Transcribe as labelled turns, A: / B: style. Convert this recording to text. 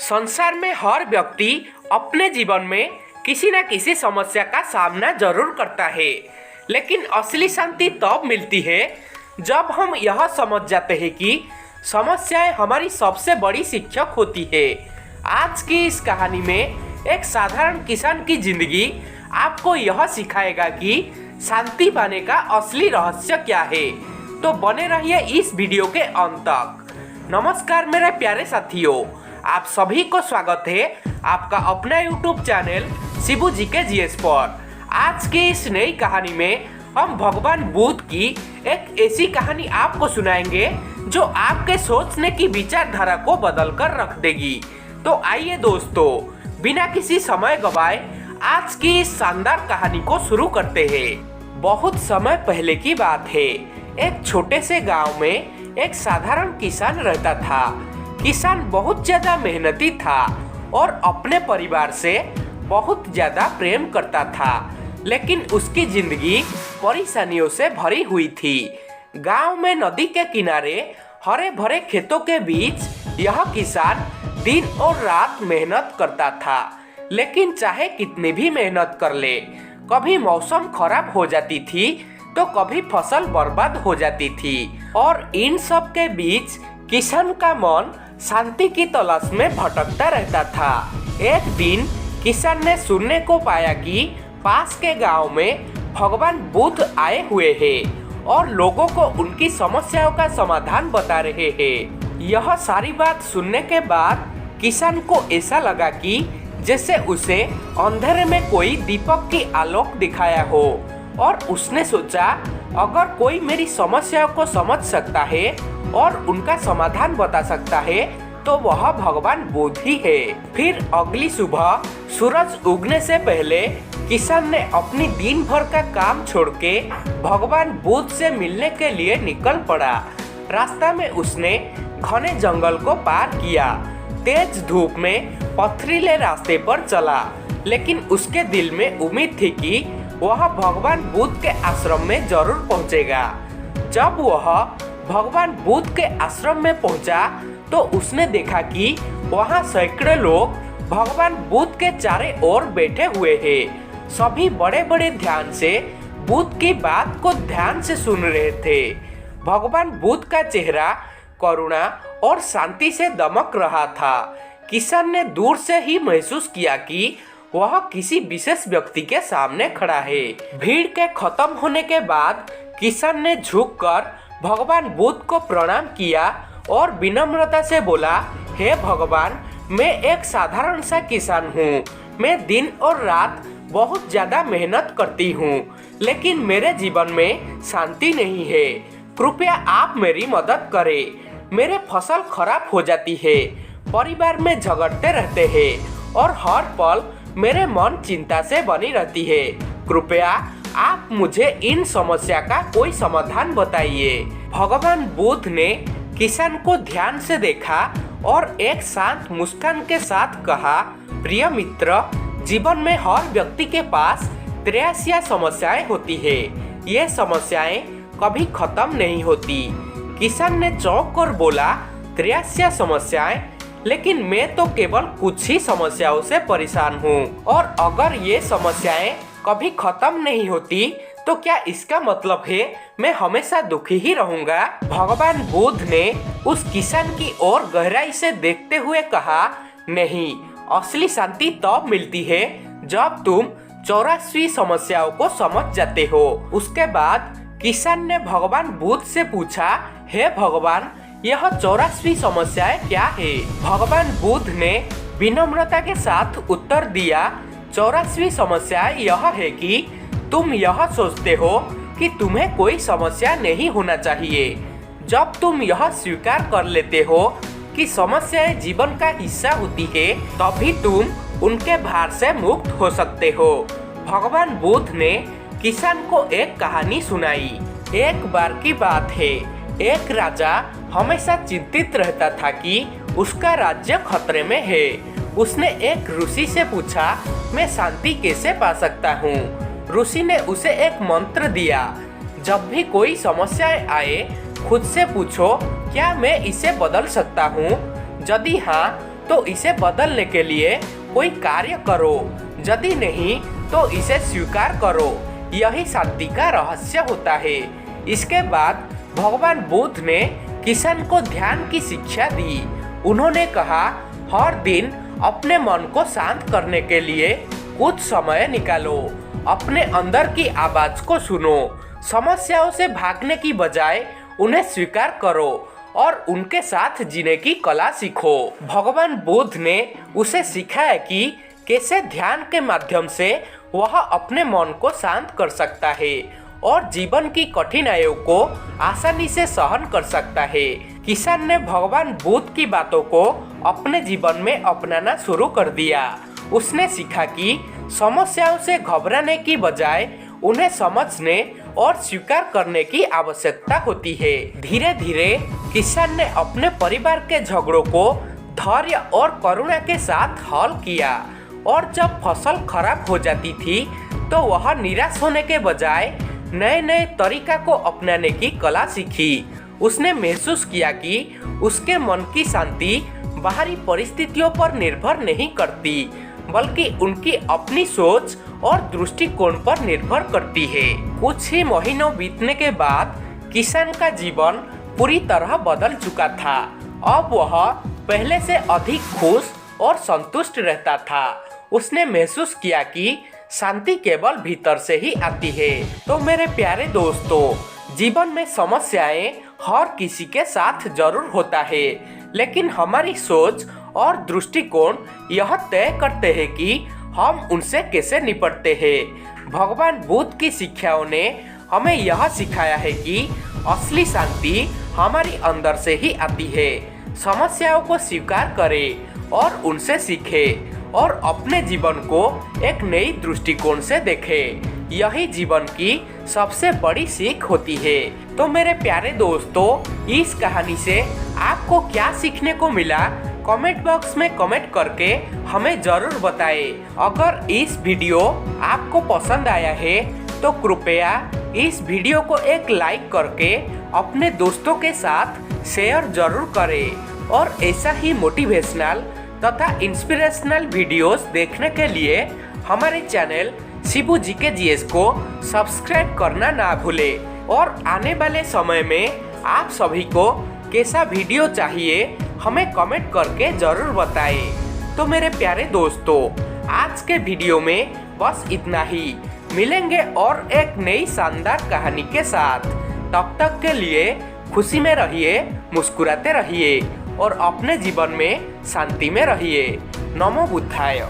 A: संसार में हर व्यक्ति अपने जीवन में किसी न किसी समस्या का सामना जरूर करता है, लेकिन असली शांति तब मिलती है जब हम यह समझ जाते हैं कि समस्याएं हमारी सबसे बड़ी शिक्षक होती है। आज की इस कहानी में एक साधारण किसान की जिंदगी आपको यह सिखाएगा कि शांति पाने का असली रहस्य क्या है। तो बने रहिए इस वीडियो के अंत तक। नमस्कार मेरे प्यारे साथियों, आप सभी को स्वागत है आपका अपना YouTube चैनल शिबू जी के जीएस पर। आज की इस नई कहानी में हम भगवान बुद्ध की एक ऐसी कहानी आपको सुनाएंगे जो आपके सोचने की विचारधारा को बदल कर रख देगी। तो आइए दोस्तों, बिना किसी समय गवाए आज की इस शानदार कहानी को शुरू करते हैं। बहुत समय पहले की बात है, एक छोटे से गांव में एक साधारण किसान रहता था। किसान बहुत ज्यादा मेहनती था और अपने परिवार से बहुत ज्यादा प्रेम करता था, लेकिन उसकी जिंदगी परेशानियों से भरी हुई थी। गांव में नदी के किनारे हरे भरे खेतों के बीच यह किसान दिन और रात मेहनत करता था, लेकिन चाहे कितनी भी मेहनत कर ले, कभी मौसम खराब हो जाती थी तो कभी फसल बर्बाद हो जाती थी। और इन सब के बीच किसान का मन शांति की तलाश में भटकता रहता था। एक दिन किसान ने सुनने को पाया कि पास के गांव में भगवान बुद्ध आए हुए हैं और लोगों को उनकी समस्याओं का समाधान बता रहे हैं। यह सारी बात सुनने के बाद किसान को ऐसा लगा कि जैसे उसे अंधेरे में कोई दीपक की आलोक दिखाया हो, और उसने सोचा अगर कोई मेरी समस्याओं को समझ सकता है और उनका समाधान बता सकता है तो वह भगवान बुद्ध ही है। फिर अगली सुबह सूरज उगने से पहले किसान ने अपनी दिन भर का काम छोड़ के भगवान बुद्ध से मिलने के लिए निकल पड़ा। रास्ता में उसने घने जंगल को पार किया, तेज धूप में पथरीले रास्ते पर चला, लेकिन उसके दिल में उम्मीद थी कि वह भगवान बुद्ध के आश्रम में जरूर पहुंचेगा। जब वह भगवान बुद्ध के आश्रम में पहुंचा तो उसने देखा कि वहां सैकड़ों लोग भगवान बुद्ध के चारों ओर बैठे हुए हैं। सभी बड़े बड़े ध्यान से बुद्ध की बात को ध्यान से सुन रहे थे। भगवान बुद्ध का चेहरा करुणा और शांति से दमक रहा था। किसान ने दूर से ही महसूस किया कि वह किसी विशेष व्यक्ति के सामने खड़ा है। भीड़ के खत्म होने के बाद किसान ने झुककर भगवान बुद्ध को प्रणाम किया और विनम्रता से बोला, हे भगवान, मैं एक साधारण सा किसान हूँ। मैं दिन और रात बहुत ज्यादा मेहनत करती हूँ, लेकिन मेरे जीवन में शांति नहीं है। कृपया आप मेरी मदद करें। मेरे फसल खराब हो जाती है, परिवार में झगड़ते रहते हैं और हर पल मेरे मन चिंता से बनी रहती है। कृपया आप मुझे इन समस्या का कोई समाधान बताइए। भगवान बुद्ध ने किसान को ध्यान से देखा और एक शांत मुस्कान के साथ कहा, प्रिय मित्र, जीवन में हर व्यक्ति के पास 83 समस्याएं होती है। ये समस्याएं कभी खत्म नहीं होती। किसान ने चौंक कर बोला, 83 समस्याएं? लेकिन मैं तो केवल कुछ ही समस्याओं से परेशान हूँ, और अगर ये समस्याएं कभी खत्म नहीं होती तो क्या इसका मतलब है मैं हमेशा दुखी ही रहूंगा? भगवान बुद्ध ने उस किसान की ओर गहराई से देखते हुए कहा, नहीं, असली शांति तब मिलती है जब तुम 84 समस्याओं को समझ जाते हो। उसके बाद किसान ने भगवान बुद्ध से पूछा, हे भगवान, यह 84 समस्याएं क्या है? भगवान बुद्ध ने विनम्रता के साथ उत्तर दिया, 84 समस्याएं यह है कि तुम यह सोचते हो कि तुम्हें कोई समस्या नहीं होना चाहिए। जब तुम यह स्वीकार कर लेते हो कि समस्याएं जीवन का हिस्सा होती है, तभी तुम उनके भार से मुक्त हो सकते हो। भगवान बुद्ध ने किसान को एक कहानी सुनाई। एक बार की बात है, एक राजा हमेशा चिंतित रहता था कि उसका राज्य खतरे में है। उसने एक ऋषि से पूछा, मैं शांति कैसे पा सकता हूँ? ऋषि ने उसे एक मंत्र दिया, जब भी कोई समस्याएं आए खुद से पूछो, क्या मैं इसे बदल सकता हूँ? यदि हाँ तो इसे बदलने के लिए कोई कार्य करो, यदि नहीं तो इसे स्वीकार करो। यही शांति का रहस्य होता है। इसके बाद भगवान बुद्ध ने किशन को ध्यान की शिक्षा दी। उन्होंने कहा, हर दिन अपने मन को शांत करने के लिए कुछ समय निकालो। अपने अंदर की आवाज को सुनो। समस्याओं से भागने की बजाय उन्हें स्वीकार करो और उनके साथ जीने की कला सीखो। भगवान बुद्ध ने उसे सिखाया कि कैसे ध्यान के माध्यम से वह अपने मन को शांत कर सकता है और जीवन की कठिनाइयों को आसानी से सहन कर सकता है। किशन ने भगवान बुद्ध की बातों को अपने जीवन में अपनाना शुरू कर दिया। उसने सीखा कि समस्याओं से घबराने की बजाय उन्हें समझने और स्वीकार करने की आवश्यकता होती है। धीरे धीरे किशन ने अपने परिवार के झगड़ों को धैर्य और करुणा के साथ हल किया और जब फसल खराब हो जाती थी तो वह निराश होने के बजाय नए नए तरीका को अपनाने की कला सीखी। उसने महसूस किया कि उसके मन की शांति बाहरी परिस्थितियों पर निर्भर नहीं करती, बल्कि उनकी अपनी सोच और दृष्टिकोण पर निर्भर करती है। कुछ ही महीनों बीतने के बाद किशन का जीवन पूरी तरह बदल चुका था। अब वह पहले से अधिक खुश और संतुष्ट रहता था। उसने महसूस किया कि शांति केवल भीतर से ही आती है। तो मेरे प्यारे दोस्तों, जीवन में समस्याएं हर किसी के साथ जरूर होता है, लेकिन हमारी सोच और दृष्टिकोण यह तय करते हैं कि हम उनसे कैसे निपटते हैं। भगवान बुद्ध की शिक्षाओं ने हमें यह सिखाया है कि असली शांति हमारी अंदर से ही आती है। समस्याओं को स्वीकार करें और उनसे सीखें और अपने जीवन को एक नई दृष्टिकोण से देखें। यही जीवन की सबसे बड़ी सीख होती है। तो मेरे प्यारे दोस्तों, इस कहानी से आपको क्या सीखने को मिला, कमेंट बॉक्स में कमेंट करके हमें जरूर बताएं। अगर इस वीडियो आपको पसंद आया है तो कृपया इस वीडियो को एक लाइक करके अपने दोस्तों के साथ शेयर जरूर करें और ऐसा ही मोटिवेशनल तथा इंस्पिरेशनल वीडियोस देखने के लिए हमारे चैनल शिबू जीके जीएस को सब्सक्राइब करना ना भूलें। और आने वाले समय में आप सभी को कैसा वीडियो चाहिए हमें कमेंट करके जरूर बताएं। तो मेरे प्यारे दोस्तों, आज के वीडियो में बस इतना ही। मिलेंगे और एक नई शानदार कहानी के साथ। तब तक के लिए खुशी में रहिए, मुस्कुराते रहिए और अपने जीवन में शांति में रहिए। नमो बुद्धाय।